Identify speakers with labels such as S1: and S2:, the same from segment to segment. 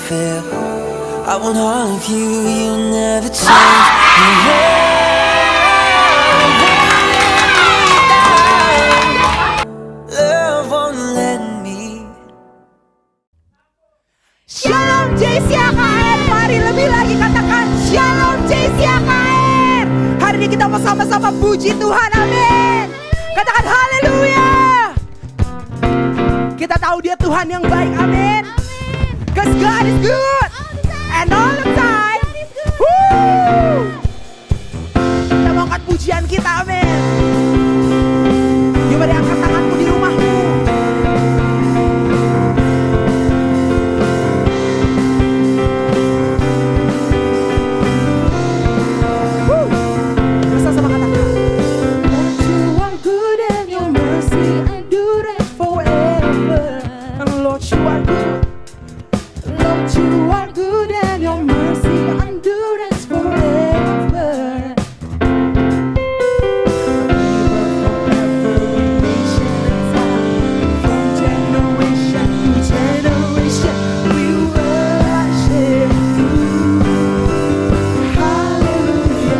S1: fail. I want all of you, you'll never change. Love won't let me.
S2: Shalom JCKR, mari lebih lagi katakan Shalom JCKR. Hari ini kita mau sama-sama puji Tuhan, amin. Katakan haleluya. Kita tahu dia Tuhan yang baik, amin. Cause God is good and all the time. Woo. Kita mau angkat pujian kita, amin. Yuk mari angkat tanganmu di rumahmu. Bersama-sama katakan, Lord, you are good and your mercy endureth forever. Lord, you are good. Lord, you are good and your mercy endureth forever. Hallelujah.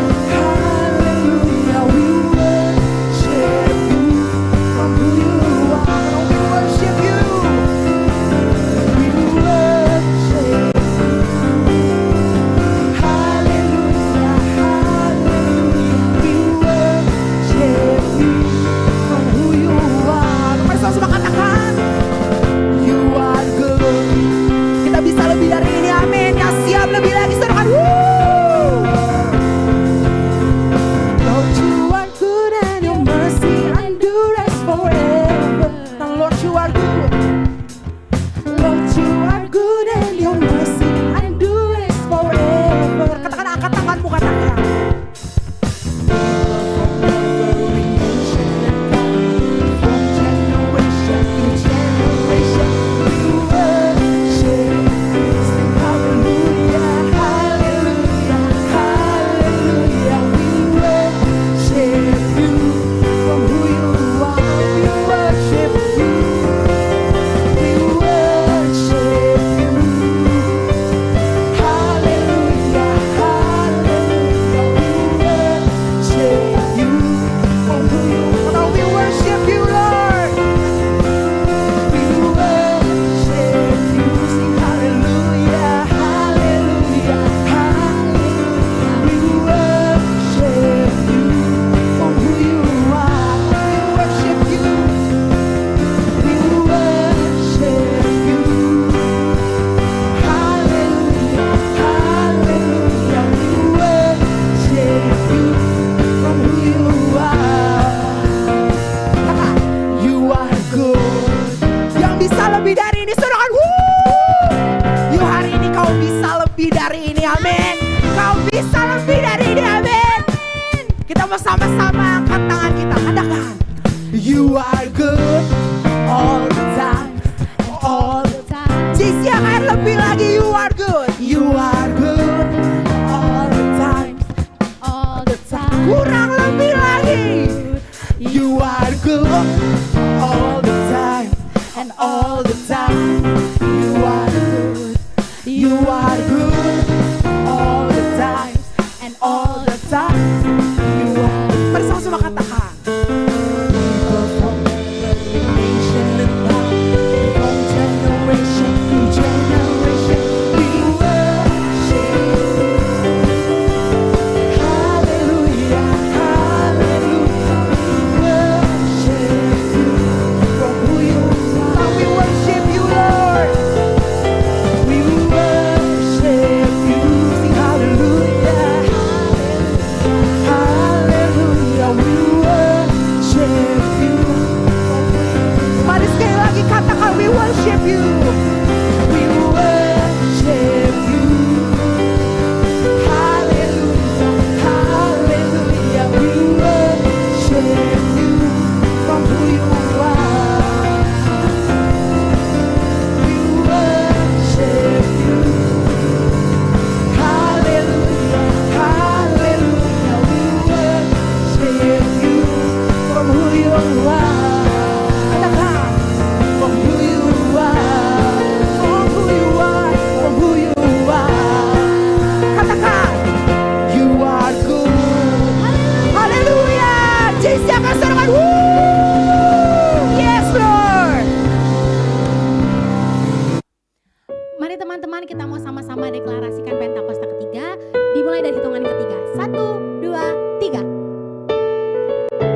S3: Mari teman-teman kita mau sama-sama deklarasikan Pentakosta ketiga. Dimulai dari hitungan ketiga. 1, 2, 3.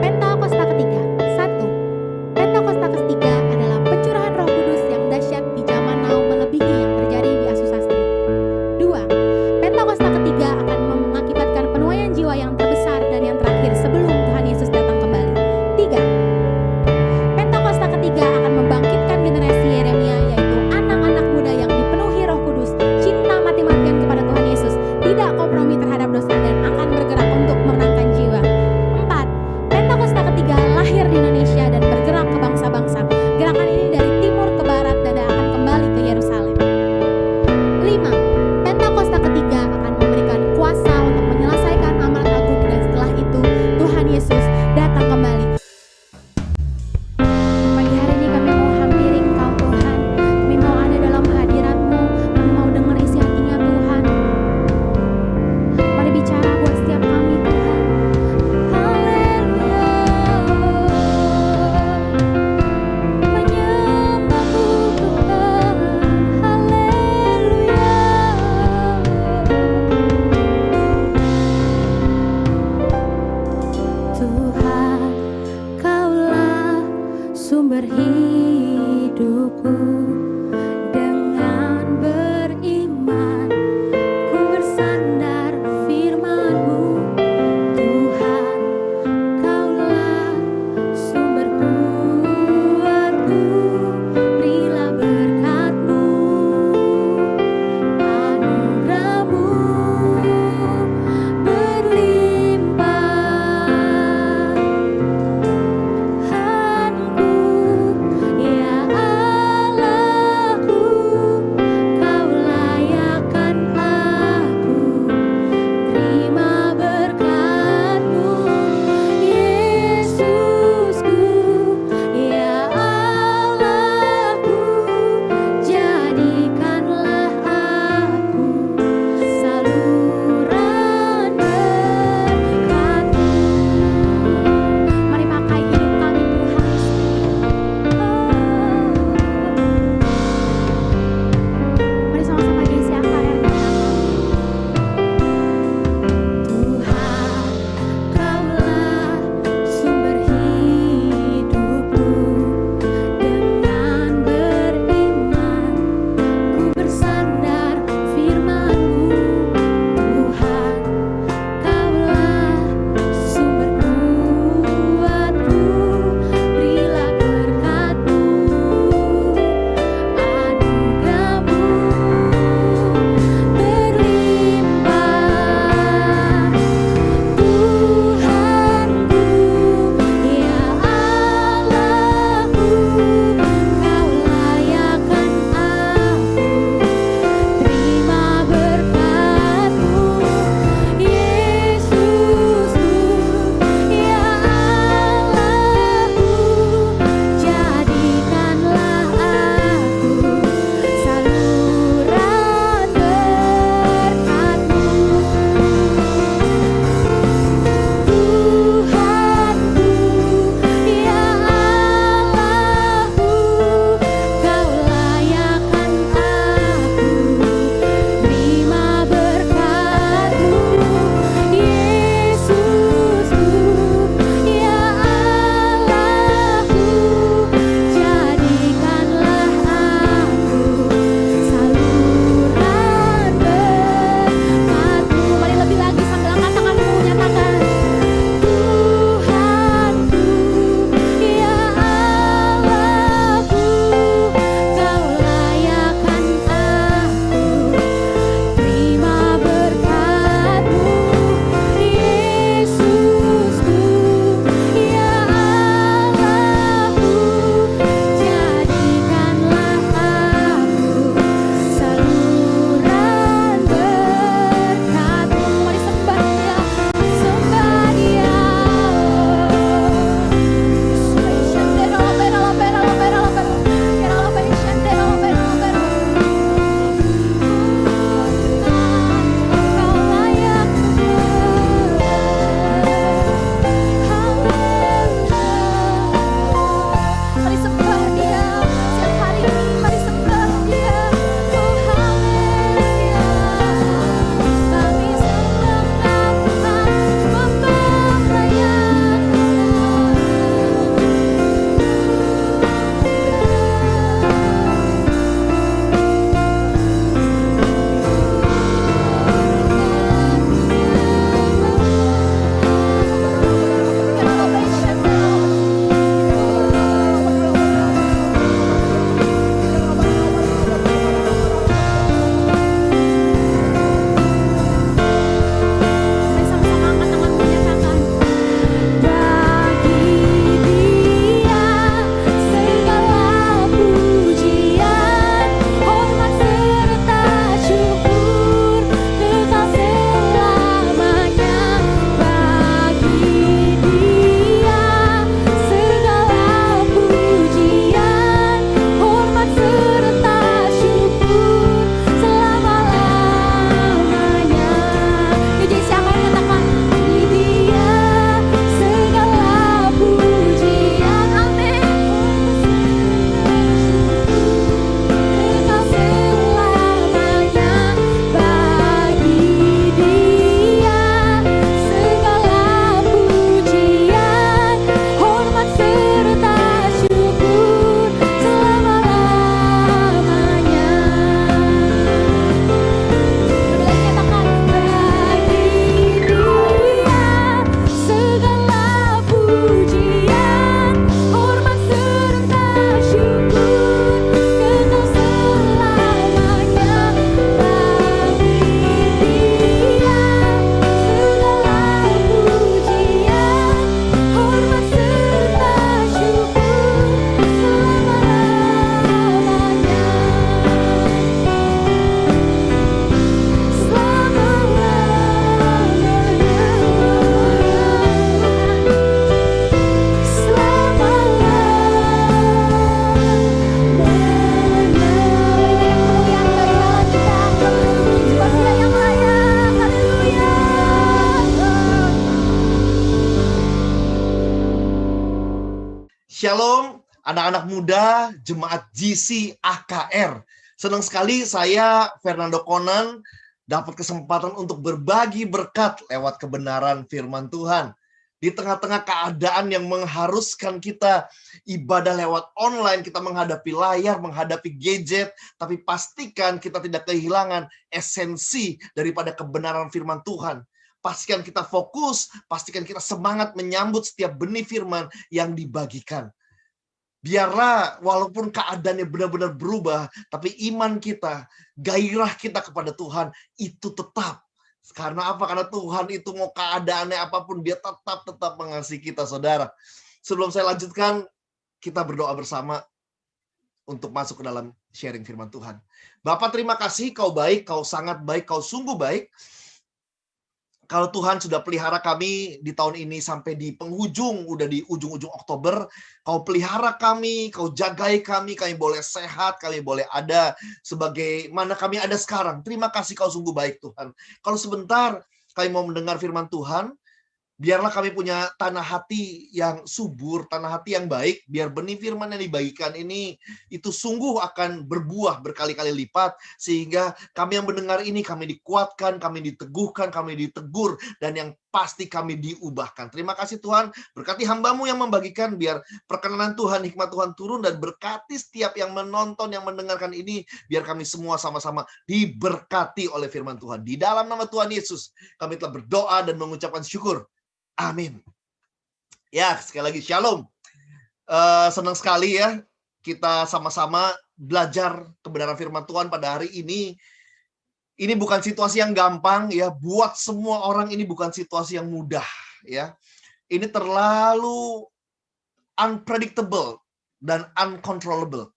S3: Pentakosta ketiga. 1. Pentakosta ketiga adalah pencurahan Roh Kudus yang dahsyat di zaman now melebihi yang terjadi di Azusa Street. 2. Pentakosta ketiga akan mengakibatkan penuaian jiwa yang terbesar dan yang terakhir sebelum Tuhan Yesus datang kembali. 3. Pentakosta ketiga akan membangkitkan generasi Yeremia, yaitu anak-anak muda yang dipenuhi Roh Kudus, cinta mati-matian kepada Tuhan Yesus, tidak kompromi terhadap dosa dan akan bergerak untuk memenangkan jiwa. 4. Pentakosta ketiga lahir di Indonesia dan bergerak ke bangsa-bangsa. Gerakan ini dari timur ke barat dan akan kembali ke Yerusalem.
S4: anak-anak muda Jemaat GC AKR. Senang sekali saya, Fernando Conan, dapat kesempatan untuk berbagi berkat lewat kebenaran firman Tuhan. Di tengah-tengah keadaan yang mengharuskan kita ibadah lewat online, kita menghadapi layar, menghadapi gadget, tapi pastikan kita tidak kehilangan esensi daripada kebenaran firman Tuhan. Pastikan kita fokus, pastikan kita semangat menyambut setiap benih firman yang dibagikan. Biarlah walaupun keadaannya benar-benar berubah, tapi iman kita, gairah kita kepada Tuhan itu tetap. Karena apa? Karena Tuhan itu mau keadaannya apapun, dia tetap mengasihi kita, saudara. Sebelum saya lanjutkan, kita berdoa bersama untuk masuk ke dalam sharing firman Tuhan. Bapak, terima kasih, kau baik, kau sangat baik, kau sungguh baik. Kalau Tuhan sudah pelihara kami di tahun ini sampai di penghujung, udah di ujung-ujung Oktober, kau pelihara kami, kau jagai kami boleh sehat, kami boleh ada sebagaimana kami ada sekarang. Terima kasih, kau sungguh baik Tuhan. Kalau sebentar kami mau mendengar firman Tuhan, biarlah kami punya tanah hati yang subur, tanah hati yang baik, biar benih firman yang dibagikan ini itu sungguh akan berbuah berkali-kali lipat, sehingga kami yang mendengar ini, kami dikuatkan, kami diteguhkan, kami ditegur, dan yang pasti kami diubahkan. Terima kasih Tuhan, berkati hamba-Mu yang membagikan, biar perkenanan Tuhan, hikmat Tuhan turun, dan berkati setiap yang menonton, yang mendengarkan ini, biar kami semua sama-sama diberkati oleh firman Tuhan. Di dalam nama Tuhan Yesus, kami telah berdoa dan mengucapkan syukur. Amin. Ya, sekali lagi shalom. Senang sekali ya kita sama-sama belajar kebenaran firman Tuhan pada hari ini. Ini bukan situasi yang gampang ya, buat semua orang ini bukan situasi yang mudah ya. Ini terlalu unpredictable dan uncontrollable.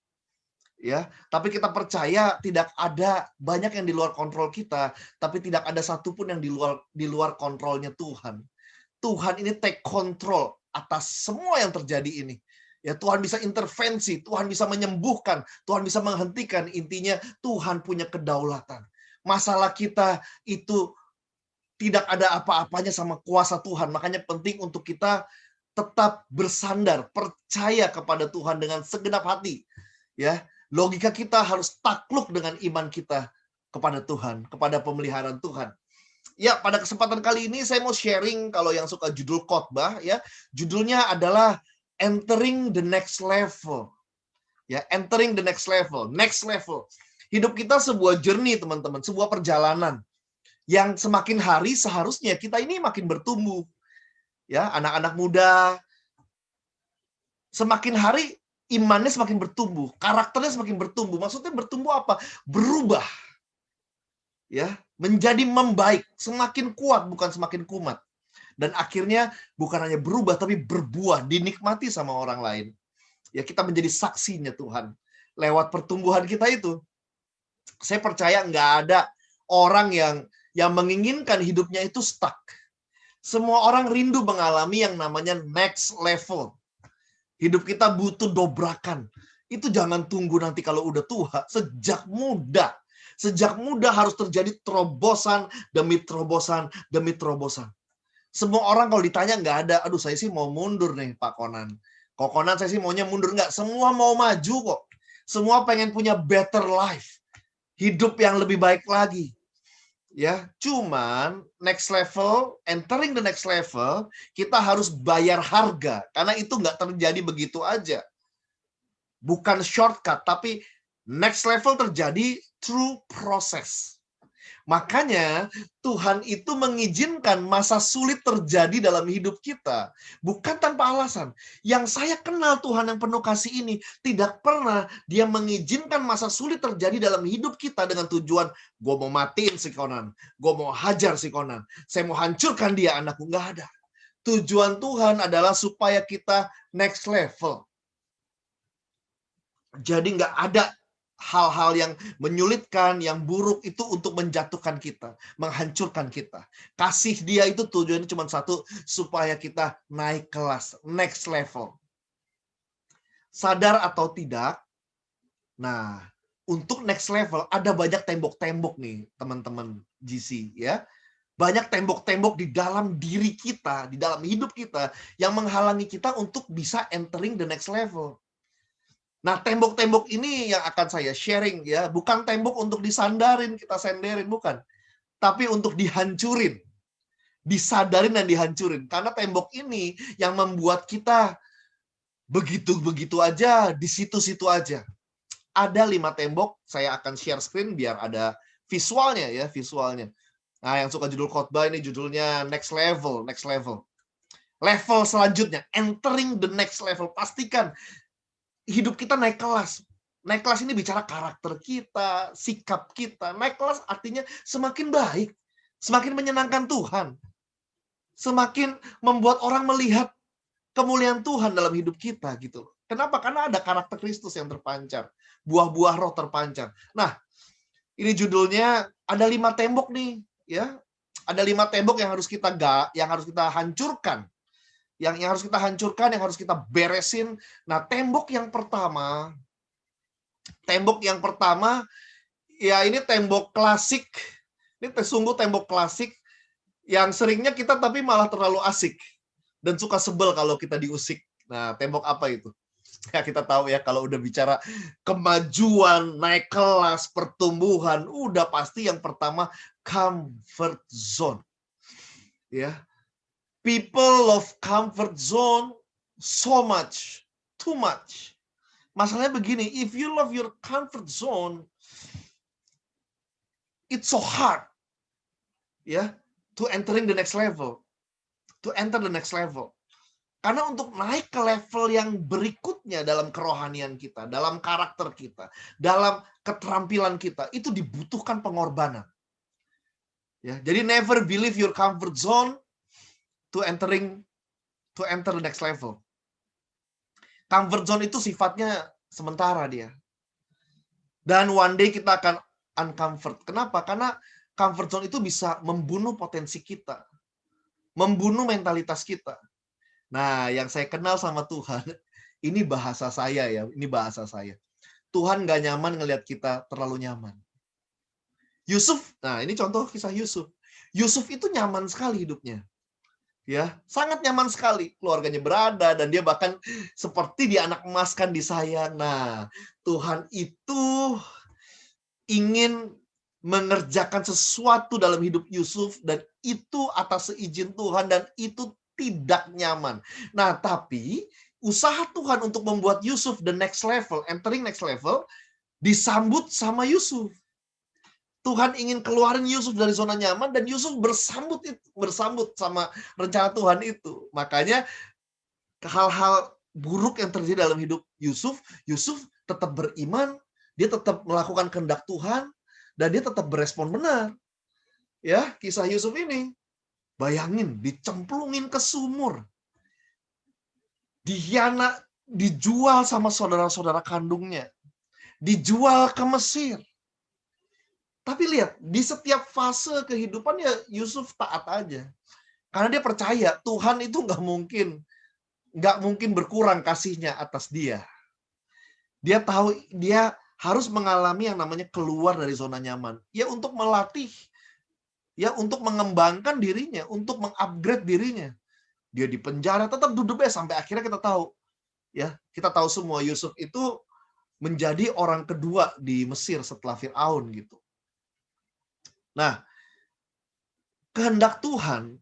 S4: Ya, tapi kita percaya tidak ada banyak yang di luar kontrol kita, tapi tidak ada satupun yang di luar kontrolnya Tuhan. Tuhan ini take control atas semua yang terjadi ini. Ya, Tuhan bisa intervensi, Tuhan bisa menyembuhkan, Tuhan bisa menghentikan. Intinya Tuhan punya kedaulatan. Masalah kita itu tidak ada apa-apanya sama kuasa Tuhan. Makanya penting untuk kita tetap bersandar, percaya kepada Tuhan dengan segenap hati. Ya, logika kita harus takluk dengan iman kita kepada Tuhan, kepada pemeliharaan Tuhan. Ya, pada kesempatan kali ini saya mau sharing, kalau yang suka judul khotbah ya, judulnya adalah Entering the Next Level. Ya, entering the next level, next level. Hidup kita sebuah journey, teman-teman, sebuah perjalanan yang semakin hari seharusnya kita ini makin bertumbuh. Ya, anak-anak muda semakin hari imannya semakin bertumbuh, karakternya semakin bertumbuh. Maksudnya bertumbuh apa? Berubah. Ya, menjadi membaik, semakin kuat bukan semakin kumat. Dan akhirnya bukan hanya berubah tapi berbuah, dinikmati sama orang lain. Ya, kita menjadi saksinya Tuhan lewat pertumbuhan kita itu. Saya percaya nggak ada orang yang menginginkan hidupnya itu stuck. Semua orang rindu mengalami yang namanya next level. Hidup kita butuh dobrakan. Itu jangan tunggu nanti kalau udah tua, sejak muda. Sejak muda harus terjadi terobosan demi terobosan demi terobosan. Semua orang kalau ditanya nggak ada, aduh saya sih mau mundur nih Pak Conan. Kok Conan saya sih maunya mundur, nggak. Semua mau maju kok. Semua pengen punya better life. Hidup yang lebih baik lagi. Ya, cuman next level, entering the next level, kita harus bayar harga. Karena itu nggak terjadi begitu aja. Bukan shortcut, tapi next level terjadi through process. Makanya Tuhan itu mengizinkan masa sulit terjadi dalam hidup kita. Bukan tanpa alasan. Yang saya kenal Tuhan yang penuh kasih ini, tidak pernah dia mengizinkan masa sulit terjadi dalam hidup kita dengan tujuan, gue mau matiin si Conan, gue mau hajar si Conan, saya mau hancurkan dia anakku. Nggak ada. Tujuan Tuhan adalah supaya kita next level. Jadi nggak ada hal-hal yang menyulitkan, yang buruk itu untuk menjatuhkan kita, menghancurkan kita. Kasih dia itu tujuannya cuma satu, supaya kita naik kelas, next level. Sadar atau tidak, nah untuk next level ada banyak tembok-tembok nih teman-teman GC ya. Banyak tembok-tembok di dalam diri kita, di dalam hidup kita yang menghalangi kita untuk bisa entering the next level. Nah, tembok-tembok ini yang akan saya sharing ya, bukan tembok untuk disandarin, kita senderin, bukan. Tapi untuk dihancurin. Disadarin dan dihancurin. Karena tembok ini yang membuat kita begitu-begitu aja, di situ-situ aja. Ada 5 tembok, saya akan share screen biar ada visualnya ya, visualnya. Nah, yang suka judul khotbah ini judulnya next level, next level. Level selanjutnya, entering the next level. Pastikan hidup kita naik kelas. Naik kelas ini bicara karakter kita, sikap kita. Naik kelas artinya semakin baik, semakin menyenangkan Tuhan. Semakin membuat orang melihat kemuliaan Tuhan dalam hidup kita gitu. Kenapa? Karena ada karakter Kristus yang terpancar. Buah-buah roh terpancar. Nah, ini judulnya ada 5 tembok nih, ya. Ada 5 tembok yang harus kita hancurkan. Yang harus kita hancurkan, yang harus kita beresin. Nah, tembok yang pertama ya ini tembok klasik. Ini sungguh tembok klasik yang seringnya kita tapi malah terlalu asik dan suka sebel kalau kita diusik. Nah, tembok apa itu? Ya, kita tahu ya kalau udah bicara kemajuan, naik kelas, pertumbuhan, udah pasti yang pertama comfort zone. Ya. People of comfort zone so much, too much. Masalahnya begini, if you love your comfort zone, it's so hard, ya, to entering the next level, to enter the next level. Karena untuk naik ke level yang berikutnya dalam kerohanian kita, dalam karakter kita, dalam keterampilan kita, itu dibutuhkan pengorbanan. Ya, jadi never believe your comfort zone to enter the next level. Comfort zone itu sifatnya sementara dia. Dan one day kita akan uncomfort. Kenapa? Karena comfort zone itu bisa membunuh potensi kita. Membunuh mentalitas kita. Nah, yang saya kenal sama Tuhan, ini bahasa saya ya, ini bahasa saya. Tuhan gak nyaman ngelihat kita terlalu nyaman. Yusuf, nah ini contoh kisah Yusuf. Yusuf itu nyaman sekali hidupnya. Ya, sangat nyaman sekali. Keluarganya berada dan dia bahkan seperti dianak emaskan, disayang. Nah, Tuhan itu ingin mengerjakan sesuatu dalam hidup Yusuf dan itu atas seizin Tuhan dan itu tidak nyaman. Nah, tapi usaha Tuhan untuk membuat Yusuf the next level, entering next level, disambut sama Yusuf. Tuhan ingin keluarin Yusuf dari zona nyaman dan Yusuf bersambut sama rencana Tuhan itu. Makanya hal-hal buruk yang terjadi dalam hidup Yusuf tetap beriman, dia tetap melakukan kehendak Tuhan dan dia tetap berespon benar. Ya, kisah Yusuf ini. Bayangin, dicemplungin ke sumur. Dijual sama saudara-saudara kandungnya. Dijual ke Mesir. Tapi lihat, di setiap fase kehidupannya Yusuf taat aja. Karena dia percaya Tuhan itu nggak mungkin berkurang kasihnya atas dia. Dia tahu dia harus mengalami yang namanya keluar dari zona nyaman. Ya untuk melatih, ya untuk mengembangkan dirinya, untuk mengupgrade dirinya. Dia di penjara tetap duduk sampai akhirnya kita tahu. Ya, kita tahu semua Yusuf itu menjadi orang kedua di Mesir setelah Firaun gitu. Nah, kehendak Tuhan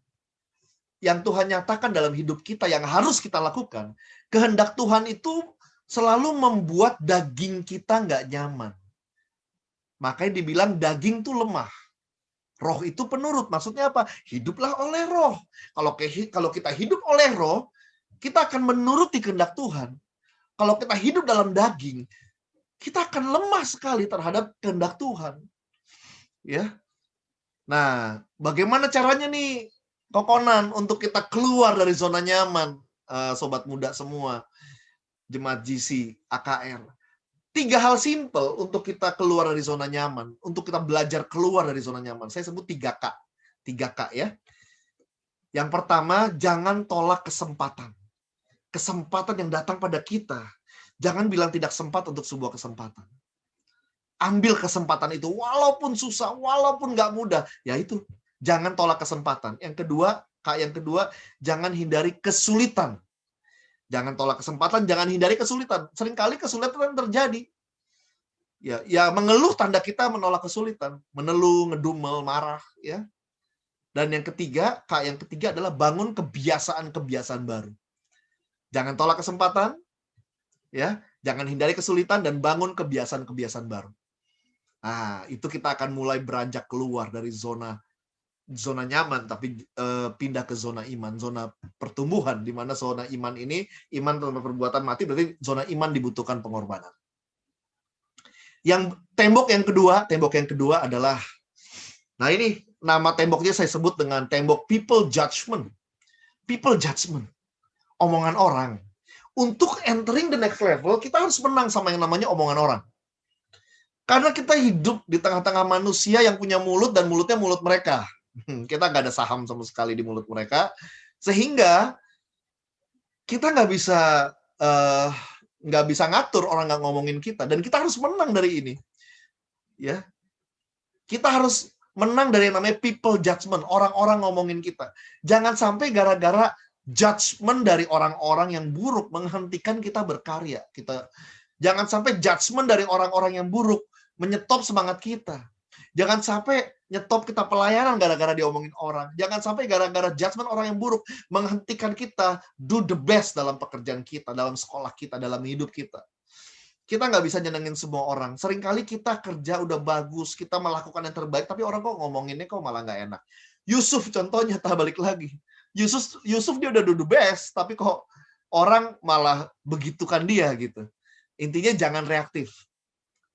S4: yang Tuhan nyatakan dalam hidup kita yang harus kita lakukan, kehendak Tuhan itu selalu membuat daging kita nggak nyaman. Makanya dibilang daging tuh lemah. Roh itu penurut. Maksudnya apa? Hiduplah oleh roh. Kalau kita hidup oleh roh, kita akan menuruti kehendak Tuhan. Kalau kita hidup dalam daging, kita akan lemah sekali terhadap kehendak Tuhan. Ya. Nah, bagaimana caranya nih, Kokonan, untuk kita keluar dari zona nyaman, sobat muda semua, jemaat GC, AKR. 3 hal simple untuk kita keluar dari zona nyaman, untuk kita belajar keluar dari zona nyaman. Saya sebut 3K. 3K ya. Yang pertama, jangan tolak kesempatan. Kesempatan yang datang pada kita. Jangan bilang tidak sempat untuk sebuah kesempatan. Ambil kesempatan itu, walaupun susah, walaupun nggak mudah. Ya itu, jangan tolak kesempatan. Yang kedua, jangan hindari kesulitan. Jangan tolak kesempatan, jangan hindari kesulitan. Seringkali kesulitan terjadi. Ya mengeluh tanda kita menolak kesulitan, mengeluh, ngedumel, marah, ya. Dan yang ketiga adalah bangun kebiasaan-kebiasaan baru. Jangan tolak kesempatan, ya. Jangan hindari kesulitan dan bangun kebiasaan-kebiasaan baru. Nah, itu kita akan mulai beranjak keluar dari zona nyaman, tapi pindah ke zona iman, zona pertumbuhan, di mana zona iman ini, iman tanpa perbuatan mati, berarti zona iman dibutuhkan pengorbanan. Yang tembok yang kedua adalah, nah ini nama temboknya saya sebut dengan tembok people judgment. People judgment. Omongan orang. Untuk entering the next level, kita harus menang sama yang namanya omongan orang. Karena kita hidup di tengah-tengah manusia yang punya mulut dan mulutnya mulut mereka. Kita nggak ada saham sama sekali di mulut mereka. Sehingga kita nggak bisa ngatur orang nggak ngomongin kita, dan kita harus menang dari ini, ya. Kita harus menang dari yang namanya people judgment, orang-orang ngomongin kita. Jangan sampai gara-gara judgment dari orang-orang yang buruk menghentikan kita berkarya. Jangan sampai judgment dari orang-orang yang buruk menyetop semangat kita. Jangan sampai nyetop kita pelayanan gara-gara diomongin orang. Jangan sampai gara-gara judgment orang yang buruk menghentikan kita do the best dalam pekerjaan kita, dalam sekolah kita, dalam hidup kita. Kita nggak bisa nyenengin semua orang. Seringkali kita kerja udah bagus, kita melakukan yang terbaik, tapi orang kok ngomonginnya kok malah nggak enak. Yusuf contohnya, balik lagi. Yusuf dia udah do the best, tapi kok orang malah begitukan dia gitu. Intinya jangan reaktif.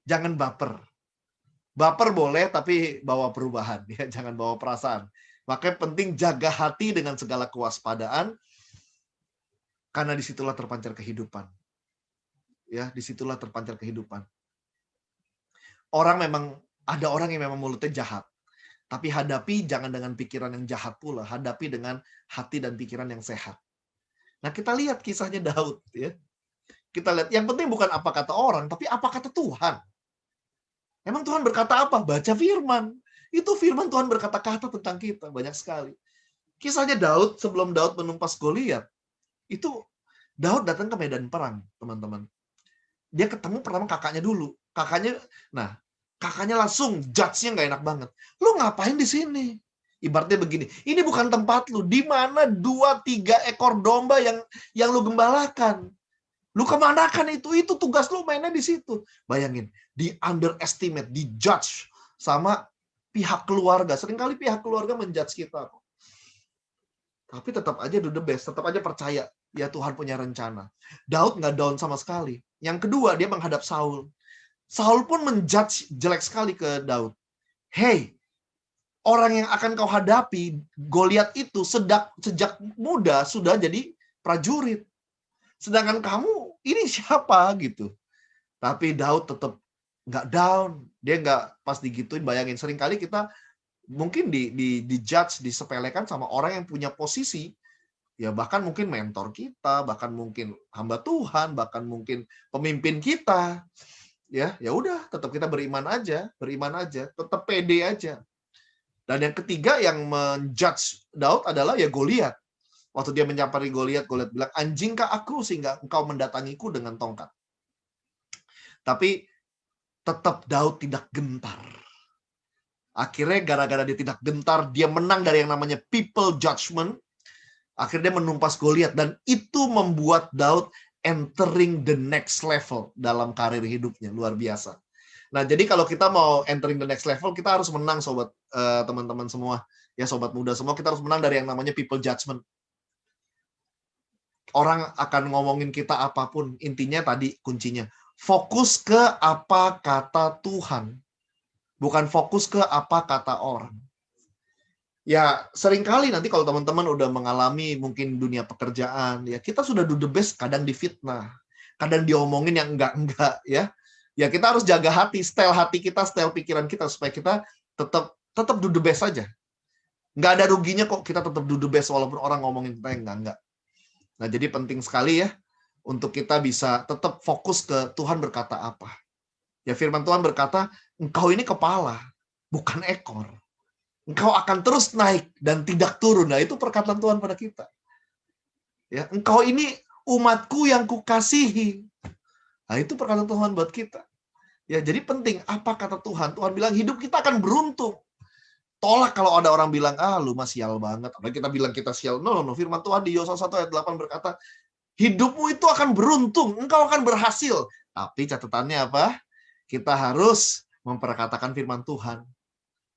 S4: Jangan baper. Baper boleh, tapi bawa perubahan, ya. Jangan bawa perasaan. Makanya penting jaga hati dengan segala kewaspadaan, karena disitulah terpancar kehidupan. Ya, disitulah terpancar kehidupan. Ada orang yang memang mulutnya jahat, tapi hadapi jangan dengan pikiran yang jahat pula, hadapi dengan hati dan pikiran yang sehat. Nah, kita lihat kisahnya Daud, ya. Kita lihat, yang penting bukan apa kata orang, tapi apa kata Tuhan. Emang Tuhan berkata apa? Baca firman. Itu firman Tuhan berkata-kata tentang kita. Banyak sekali. Kisahnya Daud, sebelum Daud menumpas Goliat, itu Daud datang ke medan perang, teman-teman. Dia ketemu pertama kakaknya dulu. Kakaknya langsung judge-nya nggak enak banget. Lu ngapain di sini? Ibaratnya begini, ini bukan tempat lu. Di mana 2-3 ekor domba yang lu gembalakan? Lu kemanakan itu? Itu tugas lu, mainnya di situ. Bayangin, di underestimate, di judge sama pihak keluarga. Seringkali pihak keluarga menjudge kita. Tapi tetap aja do the best, tetap aja percaya. Ya Tuhan punya rencana. Daud nggak down sama sekali. Yang kedua, dia menghadap Saul. Saul pun menjudge jelek sekali ke Daud. Hey, orang yang akan kau hadapi, Goliat itu sejak muda sudah jadi prajurit. Sedangkan kamu, ini siapa gitu. Tapi Daud tetap nggak down. Dia nggak pas digituin, bayangin. Seringkali kita mungkin di judge, disepelekan sama orang yang punya posisi. Ya bahkan mungkin mentor kita, bahkan mungkin hamba Tuhan, bahkan mungkin pemimpin kita. Ya udah, tetap kita beriman aja, tetap pede aja. Dan yang ketiga yang menjudge Daud adalah ya Goliat. Waktu dia menyampari Goliat bilang, anjingkah aku sehingga engkau mendatangiku dengan tongkat. Tapi tetap Daud tidak gentar. Akhirnya gara-gara dia tidak gentar, dia menang dari yang namanya people judgment. Akhirnya dia menumpas Goliat, dan itu membuat Daud entering the next level dalam karir hidupnya. Luar biasa. Nah, jadi kalau kita mau entering the next level, kita harus menang, sobat, teman-teman semua. Ya, sobat muda semua, kita harus menang dari yang namanya people judgment. Orang akan ngomongin kita apapun, intinya tadi kuncinya. Fokus ke apa kata Tuhan, bukan fokus ke apa kata orang. Ya, seringkali nanti kalau teman-teman udah mengalami mungkin dunia pekerjaan, ya kita sudah do the best, kadang difitnah, kadang diomongin yang enggak, ya. Ya kita harus jaga hati, style kita, style pikiran kita, supaya kita tetap do the best saja. Nggak ada ruginya kok kita tetap do the best walaupun orang ngomongin kita enggak. Nah, jadi penting sekali ya untuk kita bisa tetap fokus ke Tuhan berkata apa. Ya, firman Tuhan berkata, engkau ini kepala, bukan ekor. Engkau akan terus naik dan tidak turun. Nah, itu perkataan Tuhan pada kita. Ya, engkau ini umatku yang kukasihi. Nah, itu perkataan Tuhan buat kita. Ya, jadi penting apa kata Tuhan. Tuhan bilang hidup kita akan beruntung. Tolak kalau ada orang bilang, lu mah sial banget. Apalagi kita bilang kita sial. No. Firman Tuhan di Yosua 1 ayat 8 berkata, hidupmu itu akan beruntung, engkau akan berhasil. Tapi catatannya apa? Kita harus memperkatakan firman Tuhan.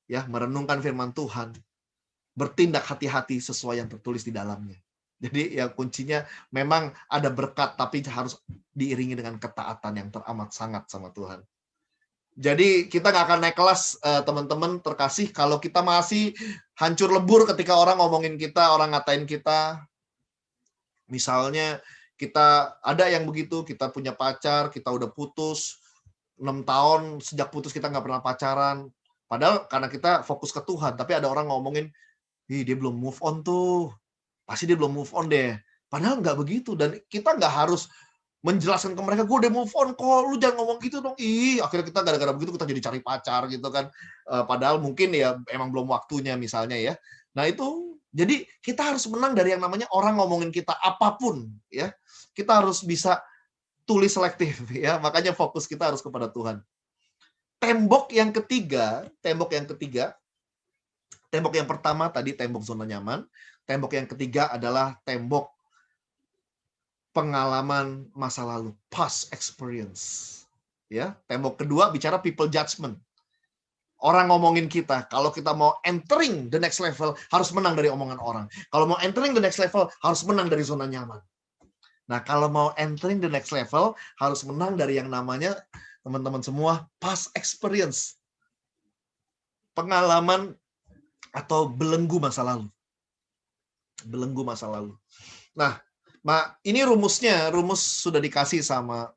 S4: Ya, merenungkan firman Tuhan. Bertindak hati-hati sesuai yang tertulis di dalamnya. Jadi ya kuncinya memang ada berkat, tapi harus diiringi dengan ketaatan yang teramat sangat sama Tuhan. Jadi kita nggak akan naik kelas, teman-teman terkasih, kalau kita masih hancur lebur ketika orang ngomongin kita, orang ngatain kita. Misalnya kita ada yang begitu, kita punya pacar, kita udah putus 6 tahun, sejak putus kita nggak pernah pacaran. Padahal karena kita fokus ke Tuhan, tapi ada orang ngomongin, dia belum move on tuh. Pasti dia belum move on deh. Padahal nggak begitu. Dan kita nggak harus menjelaskan ke mereka, gue udah move on kok, lu jangan ngomong gitu dong. Akhirnya kita gara-gara begitu kita jadi cari pacar gitu kan. Padahal mungkin ya emang belum waktunya misalnya ya. Nah itu, jadi kita harus menang dari yang namanya orang ngomongin kita apapun ya. Kita harus bisa tulis selektif ya. Makanya fokus kita harus kepada Tuhan. Tembok yang ketiga, tembok yang pertama tadi tembok zona nyaman. Tembok yang ketiga adalah tembok pengalaman masa lalu, past experience. Ya, tembok kedua bicara people judgment. Orang ngomongin kita, kalau kita mau entering the next level harus menang dari omongan orang. Kalau mau entering the next level harus menang dari zona nyaman. Nah, kalau mau entering the next level harus menang dari yang namanya teman-teman semua past experience. Pengalaman atau belenggu masa lalu. Belenggu masa lalu. Nah, ini rumus sudah dikasih sama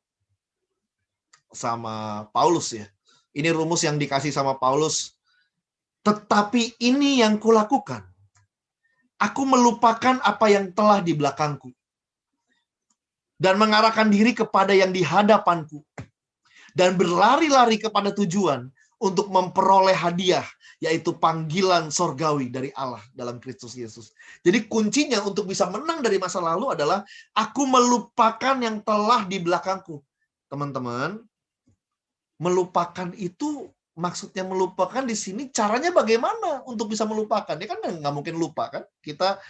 S4: Paulus ya. Ini rumus yang dikasih sama Paulus. Tetapi ini yang kulakukan. Aku melupakan apa yang telah di belakangku. Dan mengarahkan diri kepada yang di hadapanku. Dan berlari-lari kepada tujuan untuk memperoleh hadiah, yaitu panggilan sorgawi dari Allah dalam Kristus Yesus. Jadi kuncinya untuk bisa menang dari masa lalu adalah aku melupakan yang telah di belakangku. Teman-teman, melupakan itu maksudnya melupakan di sini caranya bagaimana untuk bisa melupakan? Dia kan nggak mungkin lupa kan? Kita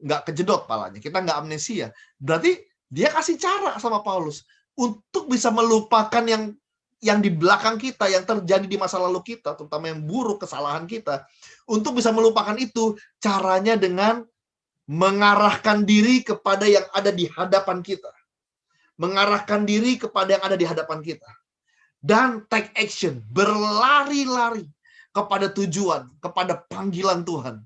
S4: nggak kejedot palanya, kita nggak amnesia. Berarti dia kasih cara sama Paulus untuk bisa melupakan yang di belakang kita, yang terjadi di masa lalu kita, terutama yang buruk, kesalahan kita. Untuk bisa melupakan itu, caranya dengan mengarahkan diri kepada yang ada di hadapan kita. Mengarahkan diri kepada yang ada di hadapan kita. Dan take action, berlari-lari kepada tujuan, kepada panggilan Tuhan.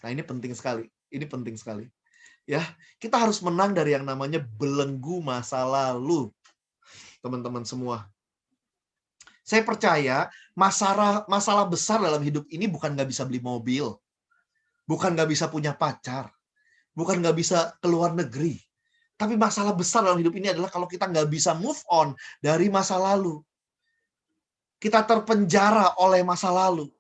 S4: Nah, ini penting sekali. Ini penting sekali. Ya, kita harus menang dari yang namanya belenggu masa lalu. Teman-teman semua. Saya percaya masalah besar dalam hidup ini bukan nggak bisa beli mobil, bukan nggak bisa punya pacar, bukan nggak bisa keluar negeri. Tapi masalah besar dalam hidup ini adalah kalau kita nggak bisa move on dari masa lalu. Kita terpenjara oleh masa lalu.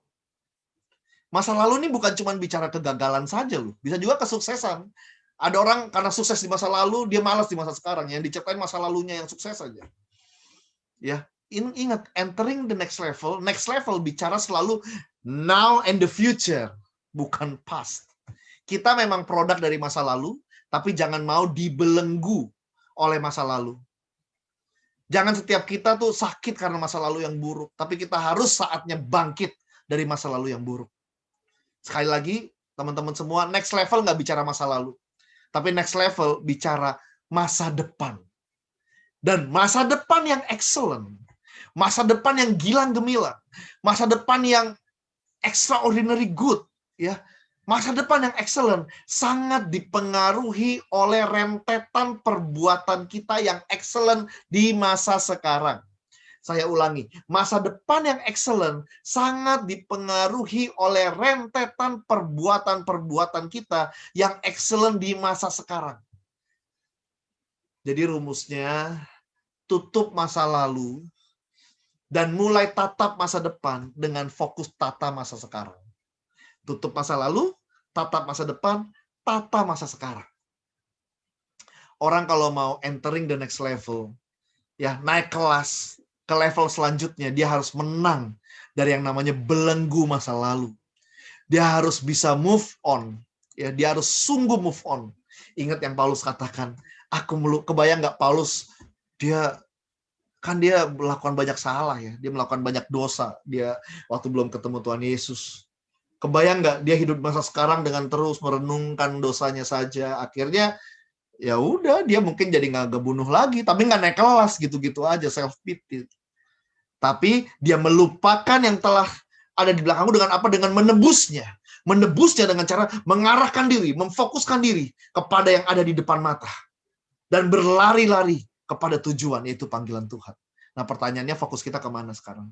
S4: Masa lalu ini bukan cuma bicara kegagalan saja loh, bisa juga kesuksesan. Ada orang karena sukses di masa lalu, dia malas di masa sekarang. Yang diceritain masa lalunya yang sukses saja. Ya. Ingat, entering the next level bicara selalu now and the future, bukan past. Kita memang produk dari masa lalu, tapi jangan mau dibelenggu oleh masa lalu. Jangan setiap kita tuh sakit karena masa lalu yang buruk, tapi kita harus saatnya bangkit dari masa lalu yang buruk. Sekali lagi, teman-teman semua, next level nggak bicara masa lalu, tapi next level bicara masa depan. Dan masa depan yang excellent. Masa depan yang gilang gemilang, masa depan yang extraordinary good, ya, masa depan yang excellent sangat dipengaruhi oleh rentetan perbuatan kita yang excellent di masa sekarang. Saya ulangi, masa depan yang excellent sangat dipengaruhi oleh rentetan perbuatan-perbuatan kita yang excellent di masa sekarang. Jadi rumusnya, tutup masa lalu, dan mulai tatap masa depan dengan fokus tata masa sekarang. Tutup masa lalu, tatap masa depan, tata masa sekarang. orang kalau mau entering the next level, ya naik kelas ke level selanjutnya, dia harus menang dari yang namanya belenggu masa lalu. Dia harus bisa move on, ya dia harus sungguh move on. Ingat yang Paulus katakan, kebayang nggak Paulus, dia melakukan banyak salah ya, dia melakukan banyak dosa, dia waktu belum ketemu Tuhan Yesus. Kebayang nggak dia hidup masa sekarang dengan terus merenungkan dosanya saja, akhirnya ya udah dia mungkin jadi nggak bunuh lagi, tapi nggak naik kelas gitu-gitu aja, self pity. Tapi dia melupakan yang telah ada di belakangmu dengan apa? Dengan menebusnya dengan cara mengarahkan diri, memfokuskan diri kepada yang ada di depan mata dan berlari-lari kepada tujuan, yaitu panggilan Tuhan. Nah pertanyaannya, fokus kita kemana sekarang?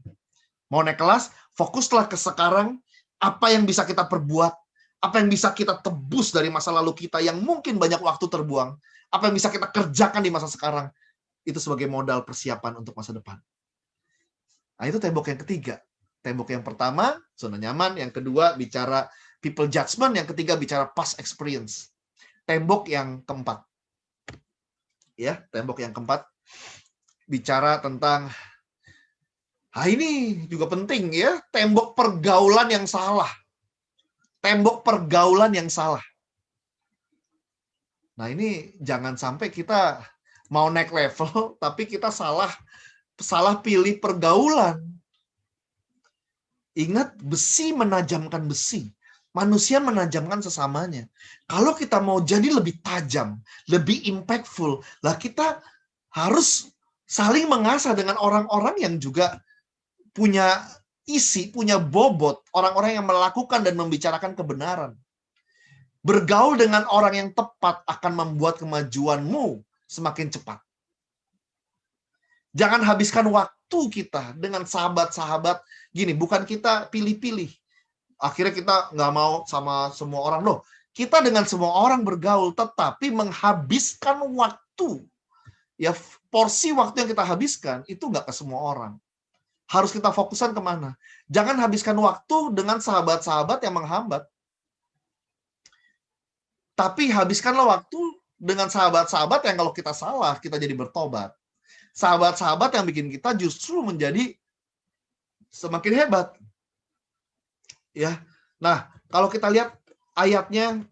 S4: Mau naik kelas? Fokuslah ke sekarang. Apa yang bisa kita perbuat, apa yang bisa kita tebus dari masa lalu kita yang mungkin banyak waktu terbuang, apa yang bisa kita kerjakan di masa sekarang, itu sebagai modal persiapan untuk masa depan. Nah itu tembok yang ketiga. Tembok yang pertama, zona nyaman. Yang kedua, bicara people judgment. Yang ketiga, bicara past experience. Tembok yang keempat. Ya, tembok yang keempat, bicara tentang ini juga penting ya, tembok pergaulan yang salah. Tembok pergaulan yang salah. Nah ini jangan sampai kita mau naik level, tapi kita salah pilih pergaulan. Ingat, besi menajamkan besi. Manusia menajamkan sesamanya. Kalau kita mau jadi lebih tajam, lebih impactful, lah kita harus saling mengasah dengan orang-orang yang juga punya isi, punya bobot, orang-orang yang melakukan dan membicarakan kebenaran. Bergaul dengan orang yang tepat akan membuat kemajuanmu semakin cepat. Jangan habiskan waktu kita dengan sahabat-sahabat gini, bukan kita pilih-pilih. Akhirnya kita nggak mau sama semua orang. Loh, kita dengan semua orang bergaul, tetapi menghabiskan waktu. Ya, porsi waktu yang kita habiskan itu nggak ke semua orang. Harus kita fokuskan kemana? Jangan habiskan waktu dengan sahabat-sahabat yang menghambat. Tapi habiskanlah waktu dengan sahabat-sahabat yang kalau kita salah, kita jadi bertobat. Sahabat-sahabat yang bikin kita justru menjadi semakin hebat. Ya. Nah, kalau kita lihat ayatnya,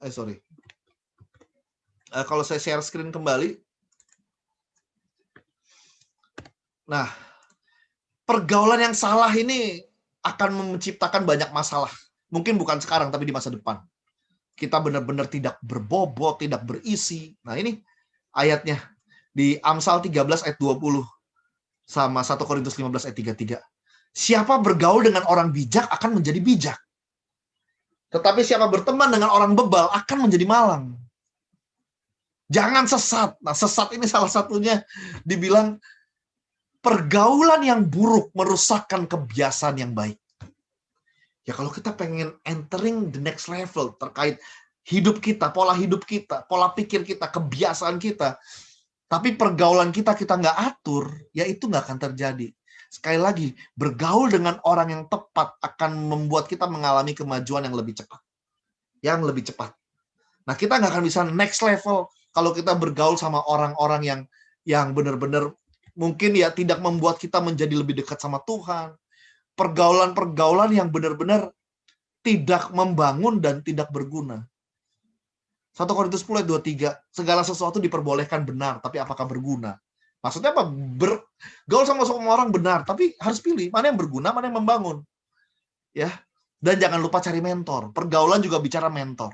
S4: kalau saya share screen kembali. Nah, pergaulan yang salah ini akan menciptakan banyak masalah. Mungkin bukan sekarang, tapi di masa depan. Kita benar-benar tidak berbobot, tidak berisi. Nah ini ayatnya. Di Amsal 13 ayat 20. Sama 1 Korintus 15 ayat 33. Siapa bergaul dengan orang bijak akan menjadi bijak. Tetapi siapa berteman dengan orang bebal akan menjadi malang. Jangan sesat. Nah sesat ini salah satunya dibilang pergaulan yang buruk merusakkan kebiasaan yang baik. Ya kalau kita pengen entering the next level terkait hidup kita, pola hidup kita, pola pikir kita, kebiasaan kita, tapi pergaulan kita nggak atur, ya itu nggak akan terjadi. Sekali lagi, bergaul dengan orang yang tepat akan membuat kita mengalami kemajuan yang lebih cepat. Yang lebih cepat. Nah kita nggak akan bisa next level kalau kita bergaul sama orang-orang yang benar-benar mungkin ya tidak membuat kita menjadi lebih dekat sama Tuhan. Pergaulan-pergaulan yang benar-benar tidak membangun dan tidak berguna. 1 Korintus 10 ayat 23, segala sesuatu diperbolehkan benar, tapi apakah berguna? Maksudnya apa? Bergaul sama semua orang benar, tapi harus pilih mana yang berguna, mana yang membangun. Ya. Dan jangan lupa cari mentor. Pergaulan juga bicara mentor.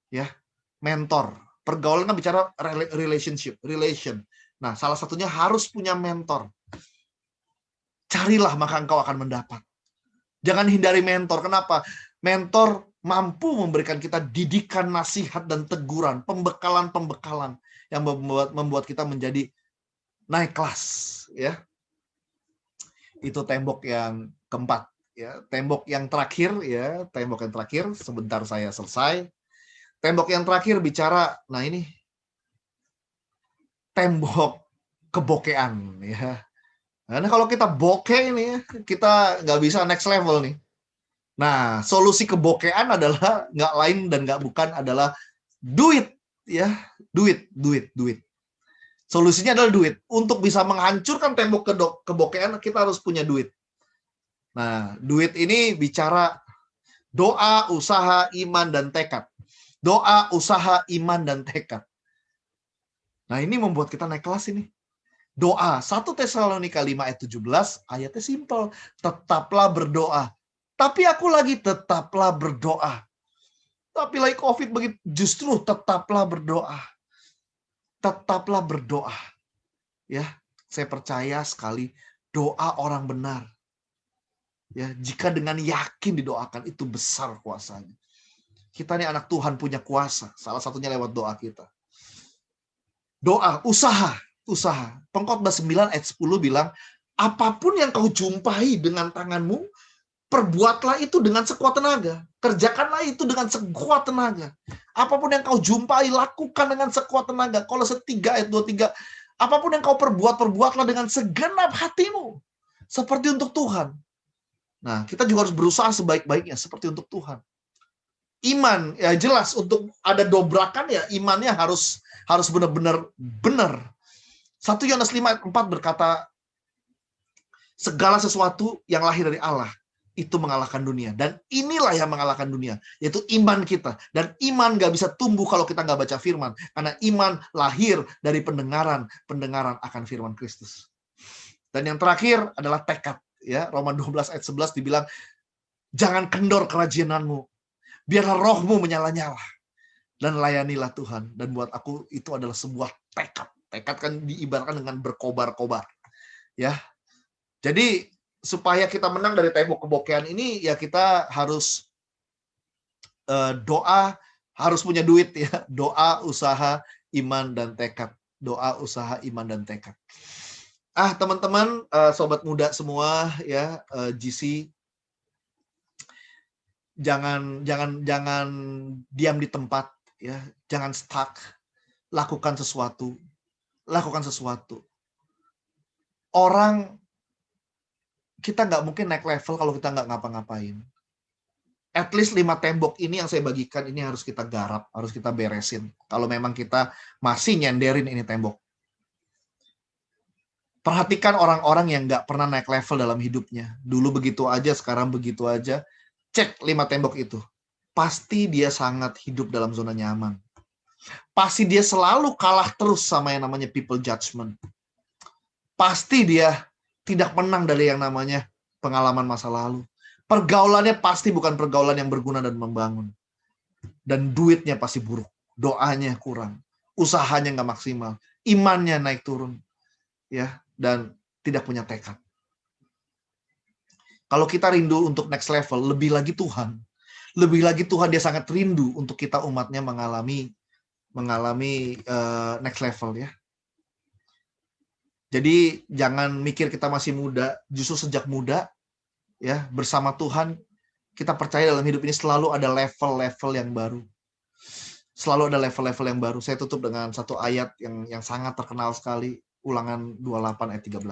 S4: Ya. Mentor. Pergaulan kan bicara relation. Nah, salah satunya harus punya mentor. Carilah maka engkau akan mendapat. Jangan hindari mentor. Kenapa? Mentor mampu memberikan kita didikan, nasihat, dan teguran. Pembekalan-pembekalan yang membuat kita menjadi naik kelas. Ya. Itu tembok yang keempat. Ya. Tembok yang terakhir. Ya. Tembok yang terakhir. Sebentar saya selesai. Tembok yang terakhir bicara, nah ini. Tembok kebokean. Ya. Karena kalau kita bokeh ini, kita nggak bisa next level nih. Nah, solusi kebokean adalah nggak lain dan nggak bukan adalah duit, ya, duit. Solusinya adalah duit. Untuk bisa menghancurkan tembok kebokehan, kita harus punya duit. Nah, duit ini bicara doa, usaha, iman, dan tekad. Doa, usaha, iman, dan tekad. Nah, ini membuat kita naik kelas ini. Doa, 1 Tesalonika 5 ayat 17, ayatnya simpel. Tetaplah berdoa. Tapi aku lagi tetaplah berdoa. Tapi lagi COVID begitu, justru tetaplah berdoa. Tetaplah berdoa. Ya, saya percaya sekali doa orang benar. Ya, jika dengan yakin didoakan itu besar kuasanya. Kita nih anak Tuhan punya kuasa, salah satunya lewat doa kita. Doa, usaha. Pengkhotbah 9 ayat 10 bilang, apapun yang kau jumpai dengan tanganmu, perbuatlah itu dengan sekuat tenaga. Kerjakanlah itu dengan sekuat tenaga. Apapun yang kau jumpai, lakukan dengan sekuat tenaga. Kolose 3 ayat 23. Apapun yang kau perbuatlah dengan segenap hatimu. Seperti untuk Tuhan. Nah, kita juga harus berusaha sebaik-baiknya. Seperti untuk Tuhan. Iman, ya jelas. Untuk ada dobrakan ya, imannya harus benar-benar benar. 1 Yohanes 5 ayat 4 berkata, segala sesuatu yang lahir dari Allah itu mengalahkan dunia. Dan inilah yang mengalahkan dunia, yaitu iman kita. Dan iman gak bisa tumbuh kalau kita gak baca firman. Karena iman lahir dari pendengaran akan firman Kristus. Dan yang terakhir adalah tekad. Ya, Roma 12 ayat 11 dibilang, jangan kendor kerajiananmu. Biarlah rohmu menyala-nyala. Dan layanilah Tuhan. Dan buat aku itu adalah sebuah tekad. Tekad kan diibaratkan dengan berkobar-kobar. Ya, jadi supaya kita menang dari tembok kebokehan ini, ya kita harus doa, harus punya duit ya. Doa, usaha, iman, dan tekad. Doa, usaha, iman, dan tekad. Teman-teman, sobat muda semua ya, GC, jangan diam di tempat ya, jangan stuck. Lakukan sesuatu. Orang, kita nggak mungkin naik level kalau kita nggak ngapa-ngapain. At least 5 tembok ini yang saya bagikan, ini harus kita garap, harus kita beresin. Kalau memang kita masih nyenderin ini tembok. Perhatikan orang-orang yang nggak pernah naik level dalam hidupnya. Dulu begitu aja, sekarang begitu aja. Cek 5 tembok itu. Pasti dia sangat hidup dalam zona nyaman. Pasti dia selalu kalah terus sama yang namanya people judgment. Pasti dia tidak menang dari yang namanya pengalaman masa lalu. Pergaulannya pasti bukan pergaulan yang berguna dan membangun. Dan duitnya pasti buruk. Doanya kurang. Usahanya nggak maksimal. Imannya naik turun. Ya, dan tidak punya tekad. Kalau kita rindu untuk next level, lebih lagi Tuhan dia sangat rindu untuk kita umatnya mengalami next level ya. Jadi jangan mikir kita masih muda, justru sejak muda ya, bersama Tuhan kita percaya dalam hidup ini selalu ada level-level yang baru. Selalu ada level-level yang baru. Saya tutup dengan satu ayat yang sangat terkenal sekali, Ulangan 28 ayat 13.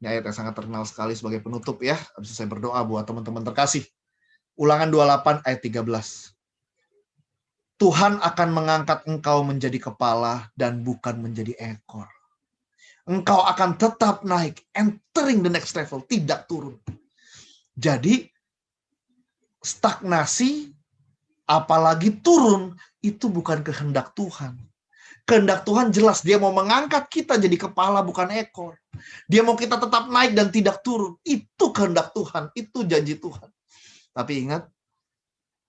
S4: Ini ayat yang sangat terkenal sekali sebagai penutup ya. Habis itu saya berdoa buat teman-teman terkasih. Ulangan 28 ayat 13. Tuhan akan mengangkat engkau menjadi kepala dan bukan menjadi ekor. Engkau akan tetap naik, entering the next level, tidak turun. Jadi, stagnasi, apalagi turun, itu bukan kehendak Tuhan. Kehendak Tuhan jelas, dia mau mengangkat kita jadi kepala, bukan ekor. Dia mau kita tetap naik dan tidak turun. Itu kehendak Tuhan, itu janji Tuhan. Tapi ingat,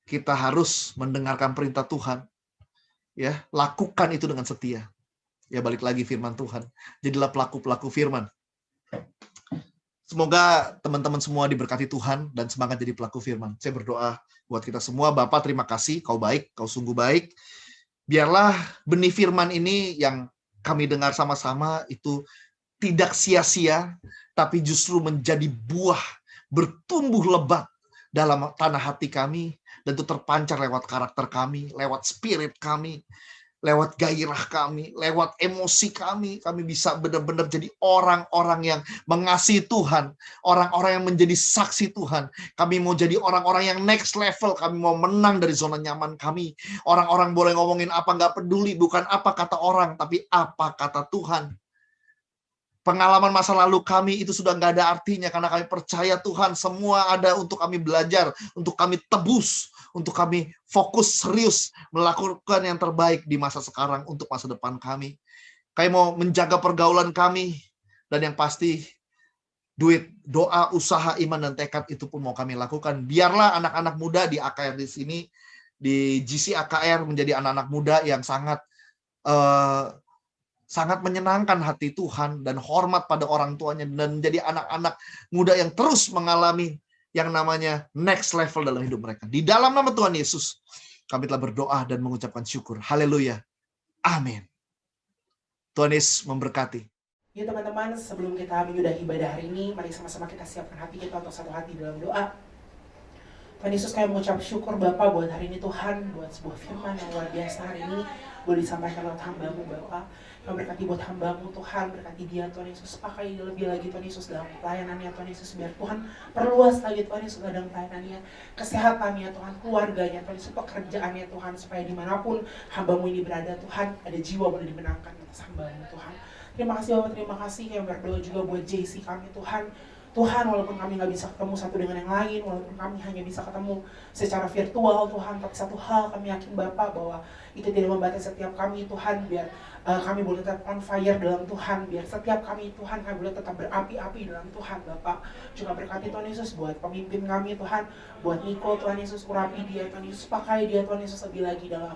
S4: kita harus mendengarkan perintah Tuhan. Ya, lakukan itu dengan setia. Ya, balik lagi firman Tuhan. Jadilah pelaku-pelaku firman. Semoga teman-teman semua diberkati Tuhan dan semangat jadi pelaku firman. Saya berdoa buat kita semua. Bapak, terima kasih. Kau baik, kau sungguh baik. Biarlah benih firman ini yang kami dengar sama-sama itu tidak sia-sia, tapi justru menjadi buah, bertumbuh lebat dalam tanah hati kami, dan itu terpancar lewat karakter kami, lewat spirit kami, lewat gairah kami, lewat emosi kami bisa benar-benar jadi orang-orang yang mengasihi Tuhan, orang-orang yang menjadi saksi Tuhan. Kami mau jadi orang-orang yang next level, kami mau menang dari zona nyaman kami. Orang-orang boleh ngomongin apa, nggak peduli, bukan apa kata orang, tapi apa kata Tuhan. Pengalaman masa lalu kami itu sudah nggak ada artinya, karena kami percaya Tuhan semua ada untuk kami belajar, untuk kami tebus, untuk kami fokus serius melakukan yang terbaik di masa sekarang untuk masa depan kami. Kami mau menjaga pergaulan kami, dan yang pasti duit, doa, usaha, iman, dan tekad itu pun mau kami lakukan. Biarlah anak-anak muda di AKR di sini, di GC AKR menjadi anak-anak muda yang sangat menyenangkan hati Tuhan dan hormat pada orang tuanya, dan menjadi anak-anak muda yang terus mengalami yang namanya next level dalam hidup mereka. Di dalam nama Tuhan Yesus, kami telah berdoa dan mengucapkan syukur. Haleluya. Amin. Tuhan Yesus memberkati.
S2: Ya teman-teman, sebelum kita menyudahi ibadah hari ini, mari sama-sama kita siapkan hati kita untuk satu hati dalam doa. Tuhan Yesus, kami mengucap syukur Bapa buat hari ini Tuhan, buat sebuah firman yang luar biasa hari ini boleh disampaikan lewat hamba-Mu Bapa. Kami berkati buat hamba-Mu Tuhan, berkati dia Tuhan Yesus, pakai lebih lagi Tuhan Yesus dalam pelayanannya Tuhan Yesus, biar Tuhan perluas lagi Tuhan Yesus dalam pelayanannya, kesehatannya Tuhan, keluarganya Tuhan Yesus, pekerjaannya Tuhan, supaya dimanapun hamba-Mu ini berada Tuhan, ada jiwa boleh dimenangkan atas hamba-Mu Tuhan. Terima kasih Bapak, terima kasih. Kami berdoa juga buat JC kami Tuhan. Tuhan, walaupun kami nggak bisa ketemu satu dengan yang lain, walaupun kami hanya bisa ketemu secara virtual Tuhan, tapi satu hal kami yakin Bapak bahwa itu tidak membatasi setiap kami Tuhan, biar kami boleh tetap on fire dalam Tuhan, biar setiap kami Tuhan, kami boleh tetap berapi-api dalam Tuhan Bapak. Juga berkati Tuhan Yesus buat pemimpin kami Tuhan, buat Niko Tuhan Yesus, urapi dia Tuhan Yesus, pakai dia Tuhan Yesus lebih lagi dalam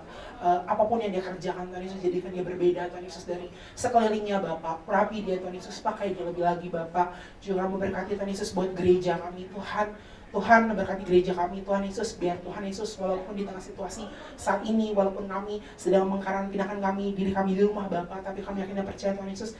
S2: apapun yang dia kerjakan Tuhan Yesus, jadikan dia berbeda Tuhan Yesus dari sekelilingnya Bapak. Urapi dia Tuhan Yesus, pakai dia lebih lagi Bapak. Juga memberkati Tuhan Yesus buat gereja kami Tuhan. Tuhan berkati gereja kami Tuhan Yesus, biar Tuhan Yesus walaupun di tengah situasi saat ini, walaupun kami sedang mengkarantinakan diri kami di rumah Bapa, tapi kami yakin dan percaya Tuhan Yesus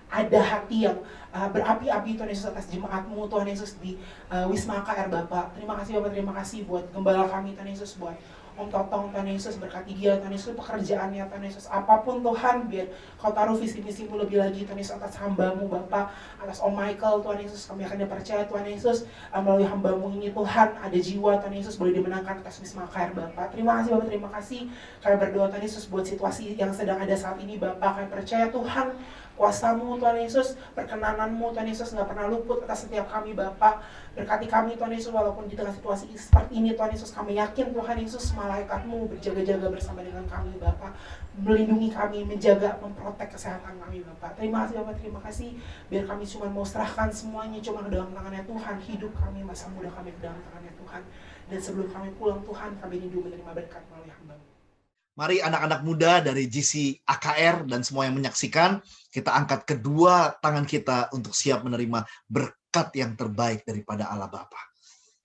S2: ada hati yang berapi-api Tuhan Yesus atas jemaat-Mu Tuhan Yesus di Wisma AKR Bapa. Terima kasih Bapak, terima kasih buat gembala kami Tuhan Yesus, buat Om Totong Tuhan Yesus, berkati dia Tuhan Yesus, pekerjaannya Tuhan Yesus, apapun Tuhan, biar Kau taruh visi-misimu lebih lagi Tuhan Yesus atas hamba-Mu Bapa, atas Om Michael Tuhan Yesus, kami akan dipercaya Tuhan Yesus, melalui hamba-Mu ini Tuhan, ada jiwa Tuhan Yesus boleh dimenangkan atas Wisma AKR Bapa. Terima kasih Bapak, terima kasih. Kami berdoa Tuhan Yesus buat situasi yang sedang ada saat ini Bapa, kami percaya Tuhan, kuasa-Mu Tuhan Yesus, perkenanan-Mu Tuhan Yesus nggak pernah luput atas setiap kami Bapa. Berkati kami Tuhan Yesus, walaupun di tengah situasi seperti ini Tuhan Yesus, kami yakin Tuhan Yesus, malaikat-Mu berjaga-jaga bersama dengan kami Bapa, melindungi kami, menjaga, memprotek kesehatan kami Bapa. Terima kasih Bapak, terima kasih. Biar kami cuma mau serahkan semuanya cuma ke dalam tangannya Tuhan, hidup kami, masa muda kami ke dalam tangannya Tuhan. Dan sebelum kami pulang Tuhan, kami rindu menerima berkat melalui hamba-Mu.
S4: Mari anak-anak muda dari GC AKR dan semua yang menyaksikan, kita angkat kedua tangan kita untuk siap menerima berkat yang terbaik daripada Allah Bapa.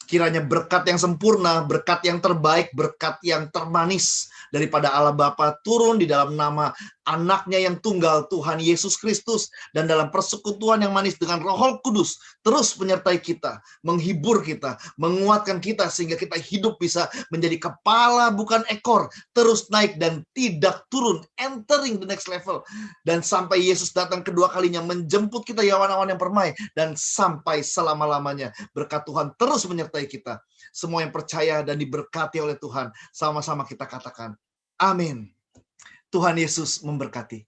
S4: Kiranya berkat yang sempurna, berkat yang terbaik, berkat yang termanis daripada Allah Bapa turun di dalam nama Anaknya yang tunggal Tuhan Yesus Kristus, dan dalam persekutuan yang manis dengan Roh Kudus terus menyertai kita, menghibur kita, menguatkan kita sehingga kita hidup bisa menjadi kepala bukan ekor, terus naik dan tidak turun, entering the next level, dan sampai Yesus datang kedua kalinya menjemput kita awan-awan yang permai, dan sampai selama-lamanya berkat Tuhan terus menyertai kita. Semua yang percaya dan diberkati oleh Tuhan, sama-sama kita katakan amin. Tuhan Yesus memberkati.